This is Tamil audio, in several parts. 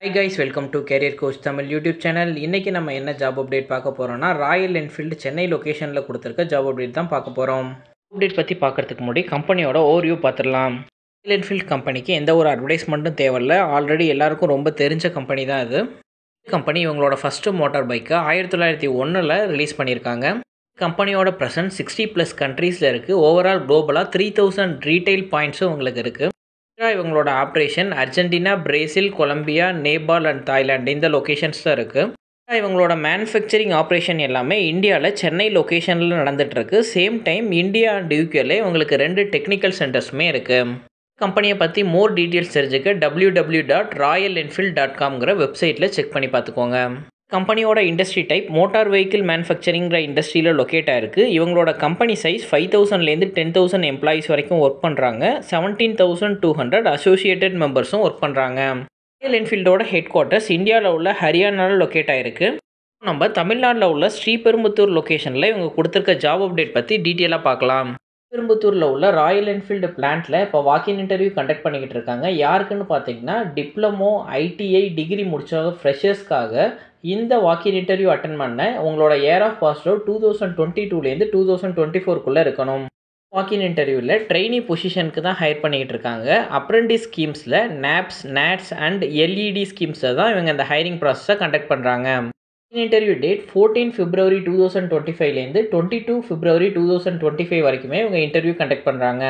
Hi guys, welcome to Career Coach Tamil YouTube channel. இன்னைக்கு நம்ம என்ன ஜாப் அப்டேட் பார்க்க போறோம்னா ராயல் என்ஃபீல்டு சென்னை லொகேஷன்ல கொடுத்திருக்க ஜாப் அப்டேட் தான் பார்க்க போறோம். அப்டேட் பத்தி பார்க்கிறதுக்கு முன்னாடி கம்பெனியோட ஓவர்வியூ பார்த்துடலாம். ராயல் என்ஃபீல்டு கம்பெனிக்கு எந்த ஒரு அட்வர்டைஸ்மெண்ட்டும் தேவையில்லை. ஆல்ரெடி எல்லாருக்கும் ரொம்ப தெரிஞ்ச கம்பெனி தான் இது. கம்பெனி இவங்களோட ஃபர்ஸ்ட் மோட்டார் பைக்கை 1901ல் ரிலீஸ் பண்ணியிருக்காங்க. கம்பெனியோட ப்ரெசன்ஸ் 60+ கண்ட்ரீஸில் இருக்குது. ஓவரால் குளோபலாக 3000 ரீட்டைல் பாயிண்ட்ஸும் உங்களுக்கு இருக்குது. இவங்களோட operation Argentina, Brazil, Colombia, Nepal and Thailand இந்த லொக்கேஷன்ஸில் இருக்குது. இவங்களோட மேனுஃபேக்சரிங் ஆப்ரேஷன் எல்லாமே இந்தியாவில் சென்னை லொக்கேஷனில் நடந்துகிட்ருக்கு. சேம் டைம் இந்தியா அண்ட் யூகேல உங்களுக்கு 2 டெக்னிக்கல் சென்டர்ஸுமே இருக்குது. கம்பெனியை பற்றி மோர் டீட்டெயில்ஸ் தெரிஞ்சுக்க www.royalenfield.comங்கிற வெப்சைட்டில் செக் பண்ணி பார்த்துக்கோங்க. கம்பெனியோட இண்டஸ்ட்ரி டைப் மோட்டார் வெஹிக்கிள் மேனுஃபேக்சரிங்கிற இண்டஸ்ட்ரியில் லொக்கேட் ஆகிருக்கு. இவங்களோட கம்பெனி சைஸ் 5000லேருந்து 10,000 எம்ப்ளாயிஸ் வரைக்கும் ஒர்க் பண்ணுறாங்க. 17,200 அசோசியேட்டட் மெம்பர்ஸும் ஒர்க் பண்ணுறாங்க. ராயல் என்ஃபீல்டோட ஹெட் குவார்ட்டர்ஸ் இந்தியாவில் உள்ள ஹரியானாவில் லொக்கேட் ஆகிருக்கு. நம்ம தமிழ்நாட்டில் உள்ள ஸ்ரீபெரும்புத்தூர் லொக்கேஷனில் இவங்க கொடுத்துருக்க ஜாப் அப்டேட் பற்றி டீட்டெயிலாக பார்க்கலாம். ஸ்ரீபெரும்புத்தூரில் உள்ள ராயல் என்ஃபீல்டு பிளான்ட்டில் இப்போ வாக்கின் இன்டர்வியூ கண்டக்ட் பண்ணிக்கிட்டு இருக்காங்க. யாருக்குன்னு பார்த்தீங்கன்னா டிப்ளமோ, ஐடிஐ டிகிரி முடித்தவங்க ஃப்ரெஷர்ஸ்க்காக இந்த வாக்கின் இன்டர்வியூ அட்டன் பண்ண உங்களோட இயர் ஆஃப் பாஸ் அவுட் 2022லேருந்து 2024க்குள்ளே இருக்கணும். வாக்கின் இன்டர்வியூவில் ட்ரெயினி பொசிஷனுக்கு தான் ஹையர் பண்ணிக்கிட்டு இருக்காங்க. அப்ரெண்டிஸ் ஸ்கீம்ஸில் நாப்ஸ், நாட்ஸ் அண்ட் எல்இடி ஸ்கீம்ஸில் தான் இவங்க இந்த ஹையரிங் ப்ராசஸை கண்டக்ட் பண்ணுறாங்க. இன்டர்வியூ டேட் 14 February 2025லேருந்து 22 February 2025 வரைக்குமே இவங்க இன்டர்வியூ கண்டக்ட் பண்ணுறாங்க.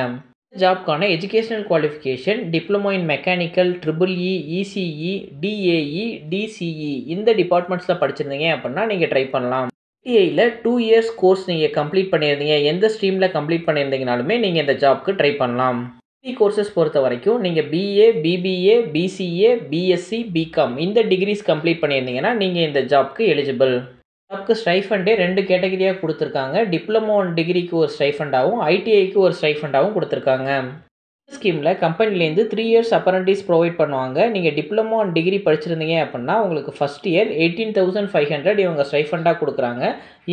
ஜாப்க்கான educational qualification diploma in mechanical, EEE, ECE, DAE, DCE இந்த டிபார்ட்மெண்ட்ஸில் படிச்சிருந்தீங்க அப்படின்னா நீங்கள் ட்ரை பண்ணலாம். ஐடிஐயில் 2 years கோர்ஸ் நீங்கள் கம்ப்ளீட் பண்ணியிருந்தீங்க, எந்த ஸ்ட்ரீமில் கம்ப்ளீட் பண்ணியிருந்தீங்கனாலுமே நீங்கள் இந்த ஜாப்க்கு ட்ரை பண்ணலாம். கோர்சஸ் பொறுத்த வரைக்கும் நீங்கள் BA, BBA, BCA, BSc, BCom இந்த டிகிரிஸ் கம்ப்ளீட் பண்ணியிருந்தீங்கன்னா நீங்கள் இந்த ஜாப்க்கு எலிஜிபிள். ஜாப்க்கு ஸ்டைஃபண்டே 2 கேட்டகரியாக கொடுத்துருக்காங்க. டிப்ளமோ டிகிரிக்கு ஒரு ஸ்டைஃபண்டாகவும் ஐடிஐக்கு ஒரு ஸ்டைஃபண்டாகவும் கொடுத்துருக்காங்க. இந்த ஸ்கீமில் கம்பெனிலேருந்து 3 years அப்ரண்டிஸ் ப்ரொவைட் பண்ணுவாங்க. நீங்கள் டிப்ளமோ அண்ட் டிகிரி படிச்சிருந்தீங்க அப்படின்னா உங்களுக்கு ஃபஸ்ட் இயர் 18,500 இவங்க ஸ்டைஃபண்டாக கொடுக்குறாங்க.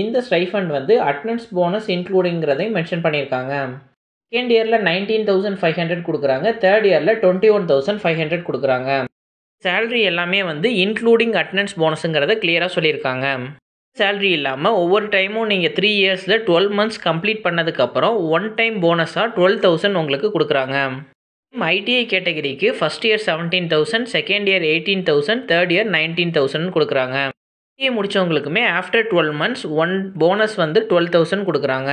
இந்த ஸ்டைஃபண்ட் வந்து அட்டனன்ஸ் போனஸ் இன்க்ளூடிங்கிறதையும் மென்ஷன் பண்ணியிருக்காங்க. செகண்ட் இயரில் 19,500 கொடுக்குறாங்க. தேர்ட் இயரில் 21,500 கொடுக்குறாங்க. சேலரி எல்லாமே வந்து இன்க்ளூடிங் அட்டனன்ஸ் போனஸுங்கிறத கிளியராக சொல்லியிருக்காங்க. சேலரி இல்லாமல் ஒவ்வொரு டைமும் நீங்கள் 3 yearsல 12 months கம்ப்ளீட் பண்ணதுக்கப்புறம் ஒன் டைம் போனஸாக 12,000 உங்களுக்கு கொடுக்குறாங்க. ஐடிஐ கேட்டகரிக்கு first year 17,000, second year 18,000, third year 19,000 கொடுக்குறாங்க. ஐடிஐ முடித்தவங்களுக்குமே ஆஃப்டர் 12 months ஒன் போனஸ் வந்து 12,000 கொடுக்குறாங்க.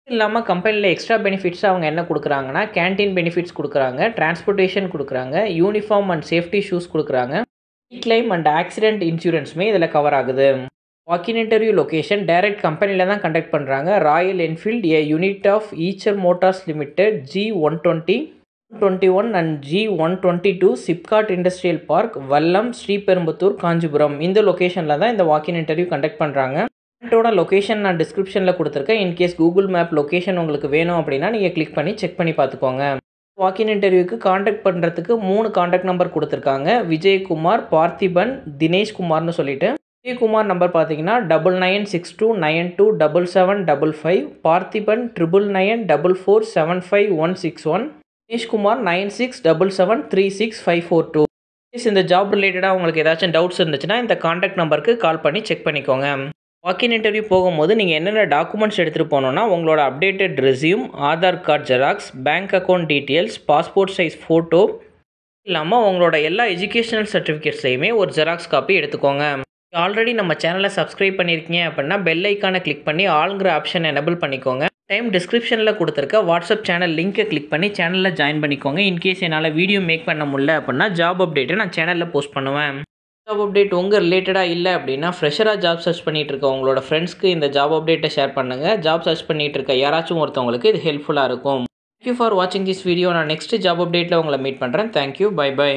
இல்லாமல் கம்பெனியில் எக்ஸ்ட்ரா பெனிஃபிட்ஸ் அவங்க என்ன கொடுக்குறாங்கன்னா கேன்டீன் பெனிஃபிட்ஸ் கொடுக்குறாங்க, டிரான்ஸ்போர்ட்டேஷன் கொடுக்குறாங்க, யூனிஃபார்ம் அண்ட் சேஃப்டி ஷூஸ் கொடுக்குறாங்க, கிளைம் அண்ட் ஆக்சிடென்ட் இன்சூரன்ஸுமே இதில் கவர் ஆகுது. வாக்கின் இன்டர்வியூ லொக்கேஷன் டைரக்ட் கம்பெனியில் தான் கண்டக்ட் பண்ணுறாங்க. Royal Enfield a unit of Eicher Motors Limited, G120, 121 and G122, SIPCOT industrial park, Vallam, Sriperumbudur, Kanchipuram இந்த லொக்கேஷனில் தான் இந்த வாக்கின் இன்டர்வியூ கண்டக்ட் பண்ணுறாங்க. பிளான்ட்டோட லொக்கேஷன் நான் டிஸ்கிரிப்ஷனில் கொடுத்துருக்கேன். இன்கேஸ் கூகுள் மேப் லொக்கேஷன் உங்களுக்கு வேணும் அப்படின்னா நீங்கள் கிளிக் பண்ணி செக் பண்ணி பார்த்துக்கோங்க. வாக்கின் இன்டர்வியூக்கு காண்டாக்ட் பண்ணுறதுக்கு 3 காண்டாக்ட் நம்பர் கொடுத்துருக்காங்க. விஜயகுமார், பார்த்திபன், தினேஷ்குமார்னு சொல்லிட்டு. விஜயகுமார் நம்பர் பார்த்தீங்கன்னா 9962927755, பார்த்திபன் 9994475161, தினேஷ்குமார் 9677365542. இந்த ஜாப் ரிலேட்டடாக உங்களுக்கு ஏதாச்சும் டவுட்ஸ் இருந்துச்சுன்னா இந்த காண்டாக்ட் நம்பருக்கு கால் பண்ணி செக் பண்ணிக்கோங்க. வாக்கின் இன்டர்வியூ போகும்போது நீங்கள் என்னென்ன டாக்குமெண்ட்ஸ் எடுத்துகிட்டு போகணுன்னா உங்களோட updated resume, Aadhaar card xerox, bank account details, passport size photo இல்லாமல் உங்களோட எல்லா எஜுகேஷனல் சர்டிஃபிகேட்ஸ்லையுமே ஒரு ஜெராக்ஸ் காப்பி எடுத்துக்கோங்க. ஆல்ரெடி நம்ம சேனலை சப்ஸ்கிரைப் பண்ணியிருக்கீங்க அப்படின்னா பெல் ஐக்கானை கிளிக் பண்ணி ஆளுங்கிற ஆப்ஷன் எனபிள் பண்ணிக்கோங்க. டைம் டிஸ்கிரிப்ஷனில் கொடுத்துருக்க வாட்ஸ்அப் சேனல் லிங்க்கை கிளிக் பண்ணி சேனலில் ஜாயின் பண்ணிக்கோங்க. இன்கேஸ் என்னால் வீடியோ மேக் பண்ண முடியல அப்படின்னா ஜாப் அப்டேட்டை நான் சேனலில் போஸ்ட் பண்ணுவேன். ஜாப் அப்டேட் உங்கள் ரிலேட்டடாக இல்லை அப்படின்னா ஃப்ரெஷராக ஜாப் சர்ச் பண்ணிகிட்டு இருக்க உங்களோட ஃப்ரெண்ட்ஸ்க்கு இந்த ஜாப் அப்டேட்டை ஷேர் பண்ணுங்கள். ஜாப் சர்ச் பண்ணிகிட்டு இருக்க யாராச்சும் ஒருத்தவங்களுக்கு இது ஹெல்ப்ஃபுல்லாக இருக்கும். தேங்க்யூ ஃபார் வாட்சிங் திஸ் வீடியோ. நான் நெக்ஸ்ட் ஜாப் அப்டேட்டில் உங்களை மீட் பண்ணுறேன். Thank you, bye by.